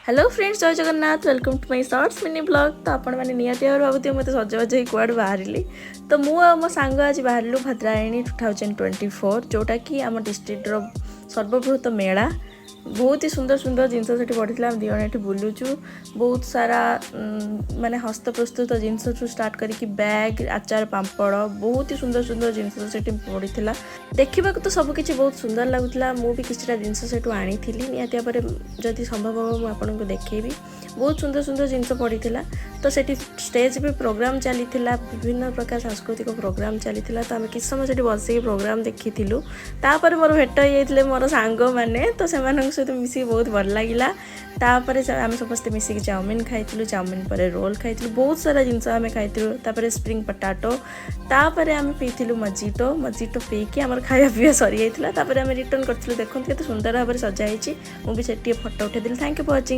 Hello friends, जय Jagannath. Welcome to my shorts mini blog. तो आपण मैंने निहाती भाव भावुथ मत सजबाज ही कुआड़ बाहरी। तो मुझे मो सांग आज बाहर भद्रायणी 2024 जोटा कि आम डिस्ट्रिक्टर सर्वबृहत मेला। बहुत ही सुंदर सुंदर जिनस से पड़ा दी जन ये बुलूचु। बहुत सारा माने हस्तप्रस्तुत जिनस स्टार्ट करके बैग आचार पापड़ बहुत ही सुंदर सुंदर जिनस से पड़ा। देखा तो सबकि बहुत सुंदर लगुला। मुझे किसी जिनस से आनी निहाती भाव जदि संभव हम आपको देखेबी। बहुत सुंदर सुंदर जिनस पड़ा। तो सेठी स्टेज पे प्रोग्राम चली विभिन्न प्रकार सांस्कृतिक प्रोग्राम चली। तो आम किस समय से बसिक प्रोग्राम देखी तापर मोर भेट होते मोर सांग मैंने। तो से सहित मिसिक बहुत भल लगिला। तापर आम समस्ते मिसिक चाउमिन खाइलु। चाउमिन पर रोल खाइलु। बहुत सारा जिनस आम खाइलु। स्प्रिंग पटाटो तापर आम पीलु मजिटो। मजिटो पीकी आम खाया पीवा सरी जाता। आम रिटर्न करूँ। देखते सुंदर भाव में सजाई। मुझे फोटो उठेदी। Thank you for watching.